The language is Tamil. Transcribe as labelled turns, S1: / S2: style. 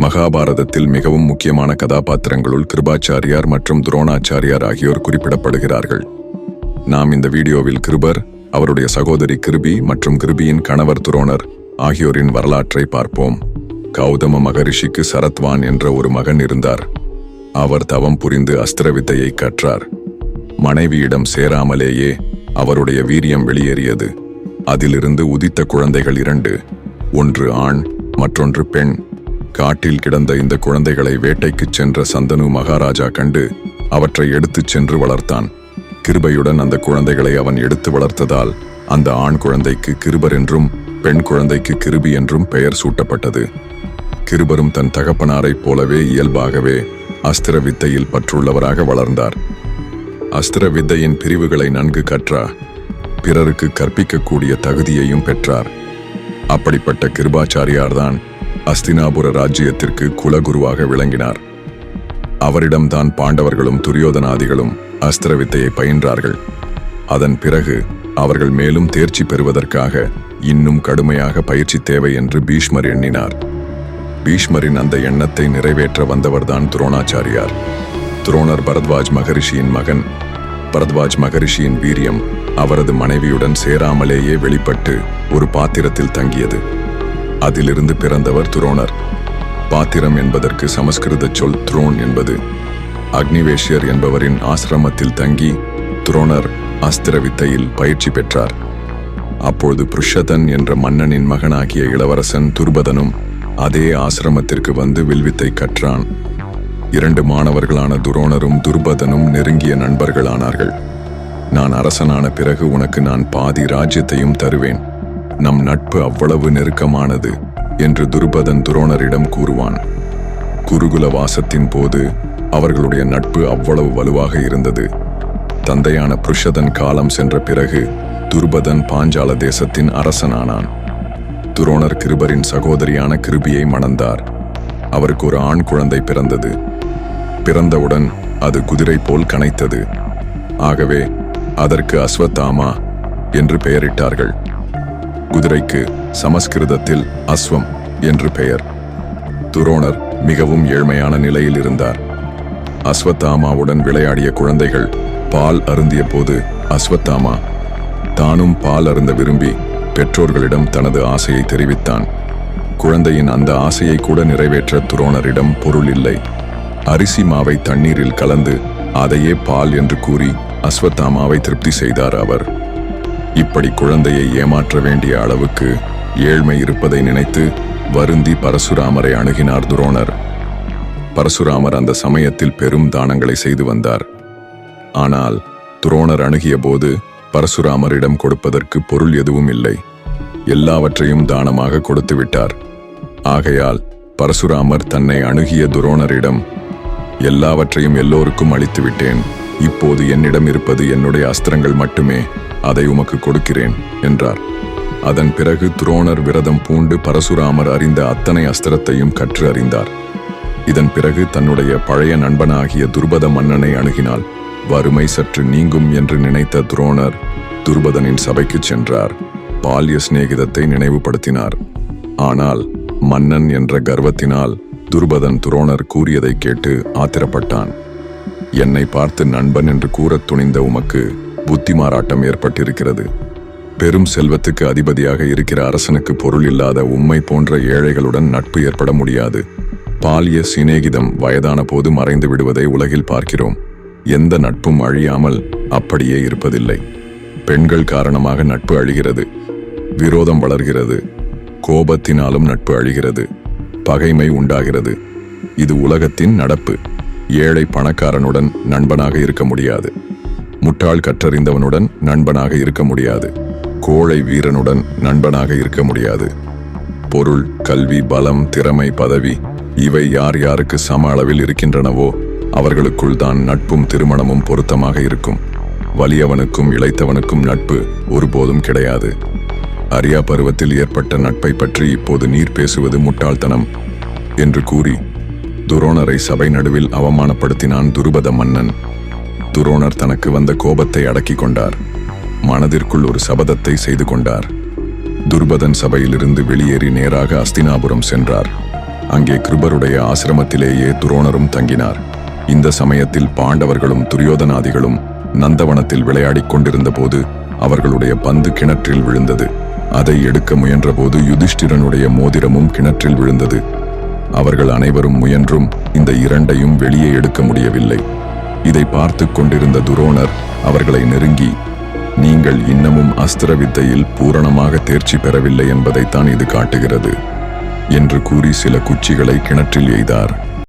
S1: மகாபாரதத்தில் மிகவும் முக்கியமான கதாபாத்திரங்களுள் கிருபாச்சாரியார் மற்றும் துரோணாச்சாரியார் ஆகியோர் குறிப்பிடப்படுகிறார்கள். நாம் இந்த வீடியோவில் கிருபர், அவருடைய சகோதரி கிருபி மற்றும் கிருபியின் கணவர் துரோணர் ஆகியோரின் வரலாற்றை பார்ப்போம். கௌதம மகரிஷிக்கு சரத்வான் என்ற ஒரு மகன் இருந்தார். அவர் தவம் புரிந்து அஸ்திர வித்தையை கற்றார். மனைவியிடம் சேராமலேயே அவருடைய வீரியம் வெளியேறியது. அதிலிருந்து உதித்த குழந்தைகள் 2, ஒன்று ஆண் மற்றொன்று பெண். காட்டில் கிடந்த இந்த குழந்தைகளை வேட்டைக்குச் சென்ற சந்தனு மகாராஜா கண்டு அவற்றை எடுத்துச் சென்று வளர்த்தான். கிருபையுடன் அந்த குழந்தைகளை அவன் எடுத்து வளர்த்ததால் அந்த ஆண் குழந்தைக்கு கிருபர் என்றும் பெண் குழந்தைக்கு கிருபி என்றும் பெயர் சூட்டப்பட்டது. கிருபரும் தன் தகப்பனாரைப் போலவே இயல்பாகவே அஸ்திர வித்தையில் பற்றுள்ளவராக வளர்ந்தார். அஸ்திர வித்தையின் பிரிவுகளை நன்கு கற்றார். பிறருக்கு கற்பிக்கக்கூடிய தகுதியையும் பெற்றார். அப்படிப்பட்ட கிருபாச்சாரியார்தான் அஸ்தினாபுர ராஜ்யத்திற்கு குலகுருவாக விளங்கினார். அவரிடம்தான் பாண்டவர்களும் துரியோதனாதிகளும் அஸ்திர வித்தையை பயின்றார்கள். அதன் பிறகு அவர்கள் மேலும் தேர்ச்சி பெறுவதற்காக இன்னும் கடுமையாக பயிற்சி தேவை என்று பீஷ்மர் எண்ணினார். பீஷ்மரின் அந்த எண்ணத்தை நிறைவேற்ற வந்தவர்தான் துரோணாச்சாரியார். துரோணர் பரத்வாஜ் மகரிஷியின் மகன். பரத்வாஜ் மகரிஷியின் வீரியம் அவரது மனைவியுடன் சேராமலேயே வெளிப்பட்டு ஒரு பாத்திரத்தில் தங்கியது. அதிலிருந்து பிறந்தவர் துரோணர். பாத்திரம் என்பதற்கு சமஸ்கிருத சொல் த்ரோன் என்பது. அக்னிவேஷ்யர் என்பவரின் ஆசிரமத்தில் தங்கி துரோணர் அஸ்திர வித்தையில் பயிற்சி பெற்றார். அப்பொழுது புருஷதன் என்ற மன்னனின் மகனாகிய இளவரசன் துருபதனும் அதே ஆசிரமத்திற்கு வந்து வில்வித்தை கற்றான். 2 மாணவர்களான துரோணரும் துருபதனும் நெருங்கிய நண்பர்களானார்கள். நான் அரசனான பிறகு உனக்கு நான் பாதி ராஜ்யத்தையும் தருவேன். நம் நட்பு அவ்வளவு நெருக்கமானது என்று துருபதன் துரோணரிடம் கூறுவான். குருகுல வாசத்தின் போது அவர்களுடைய நட்பு அவ்வளவு வலுவாக இருந்தது. தந்தையான புருஷதன் காலம் சென்ற பிறகு துருபதன் பாஞ்சால தேசத்தின் அரசனானான். துரோணர் கிருபரின் சகோதரியான கிருபியை மணந்தார். அவருக்கு ஒரு ஆண் குழந்தை பிறந்தது. பிறந்தவுடன் அது குதிரை போல் கனைத்தது. ஆகவே அதற்கு அஸ்வத்தாமா என்று பெயரிட்டார்கள். குதிரைக்கு சமஸ்கிருதத்தில் அஸ்வம் என்று பெயர். துரோணர் மிகவும் ஏழ்மையான நிலையில் இருந்தார். அஸ்வத்தாமாவுடன் விளையாடிய குழந்தைகள் பால் அருந்திய போது அஸ்வத்தாமா தானும் பால் அருந்த விரும்பி பெற்றோர்களிடம் தனது ஆசையை தெரிவித்தான். குழந்தையின் அந்த ஆசையை கூட நிறைவேற்ற துரோணரிடம் பொருள் இல்லை. அரிசி மாவை தண்ணீரில் கலந்து அதையே பால் என்று கூறி அஸ்வத்தாமாவை திருப்தி செய்தார் அவர். இப்படி குழந்தையை ஏமாற்ற வேண்டிய அளவுக்கு ஏழ்மை இருப்பதை நினைத்து வருந்தி பரசுராமரை அணுகினார் துரோணர். பரசுராமர் அந்த சமயத்தில் பெரும் தானங்களை செய்து வந்தார். ஆனால் துரோணர் அணுகிய போது பரசுராமரிடம் கொடுப்பதற்கு பொருள் எதுவும் இல்லை. எல்லாவற்றையும் தானமாக கொடுத்து விட்டார். ஆகையால் பரசுராமர் தன்னை அணுகிய துரோணரிடம், எல்லாவற்றையும் எல்லோருக்கும் அளித்து விட்டேன். இப்போது என்னிடம் இருப்பது என்னுடைய அஸ்திரங்கள் மட்டுமே. அதை உமக்கு கொடுக்கிறேன் என்றார். அதன் பிறகு துரோணர் விரதம் பூண்டு பரசுராமர் அறிந்த அத்தனை அஸ்திரத்தையும் கற்று அறிந்தார். இதன் பிறகு தன்னுடைய பழைய நண்பனாகிய துருபத மன்னனை அணுகினால் வறுமை சற்று நீங்கும் என்று நினைத்த துரோணர் துருபதனின் சபைக்கு சென்றார். பால்ய சிநேகிதத்தை நினைவுபடுத்தினார். ஆனால் மன்னன் என்ற கர்வத்தினால் துருபதன் துரோணர் கூறியதை கேட்டு ஆத்திரப்பட்டான். என்னை பார்த்து நண்பன் என்று கூறத் துணிந்த உமக்கு புத்தி மாறாட்டம் ஏற்பட்டிருக்கிறது. பெரும் செல்வத்துக்கு அதிபதியாக இருக்கிற அரசனுக்கு பொருள் இல்லாத உம்மை போன்ற ஏழைகளுடன் நட்பு ஏற்பட முடியாது. பால்ய சிநேகிதம் வயதான போது மறைந்து விடுவதை உலகில் பார்க்கிறோம். எந்த நட்பும் அழியாமல் அப்படியே இருப்பதில்லை. பெண்கள் காரணமாக நட்பு அழிகிறது. விரோதம் வளர்கிறது. கோபத்தினாலும் நட்பு அழிகிறது. பகைமை உண்டாகிறது. இது உலகத்தின் நடப்பு. ஏழை பணக்காரனுடன் நண்பனாக இருக்க முடியாது. முட்டாள் கற்றறிந்தவனுடன் நண்பனாக இருக்க முடியாது. கோழை வீரனுடன் நண்பனாக இருக்க முடியாது. பொருள், கல்வி, பலம், திறமை, பதவி இவை யார் யாருக்கு சம அளவில் இருக்கின்றனவோ அவர்களுக்குள் தான் நட்பும் திருமணமும் பொருத்தமாக இருக்கும். வலியவனுக்கும் இளைத்தவனுக்கும் நட்பு ஒருபோதும் கிடையாது. அரியா பருவத்தில் ஏற்பட்ட நட்பை பற்றி இப்போது நீர் பேசுவது முட்டாள்தனம் என்று கூறி துரோணரை சபை நடுவில் அவமானப்படுத்தினான் துருபத மன்னன். துரோணர் தனக்கு வந்த கோபத்தை அடக்கி கொண்டார். மனதிற்குள் ஒரு சபதத்தை செய்து கொண்டார். துருபதன் சபையிலிருந்து வெளியேறி நேராக அஸ்தினாபுரம் சென்றார். அங்கே கிருபருடைய ஆசிரமத்திலேயே துரோணரும் தங்கினார். இந்த சமயத்தில் பாண்டவர்களும் துரியோதனாதிகளும் நந்தவனத்தில் விளையாடிக் கொண்டிருந்த போது அவர்களுடைய பந்து கிணற்றில் விழுந்தது. அதை எடுக்க முயன்றபோது யுதிஷ்டிரனுடைய மோதிரமும் கிணற்றில் விழுந்தது. அவர்கள் அனைவரும் முயன்றும் இந்த இரண்டையும் வெளியே எடுக்க முடியவில்லை. இதை பார்த்து கொண்டிருந்த துரோணர் அவர்களை நெருங்கி, நீங்கள் இன்னமும் அஸ்திர வித்தையில் பூரணமாக தேர்ச்சி பெறவில்லை என்பதைத்தான் இது காட்டுகிறது என்று கூறி சில குச்சிகளை கிணற்றில் எய்தார்.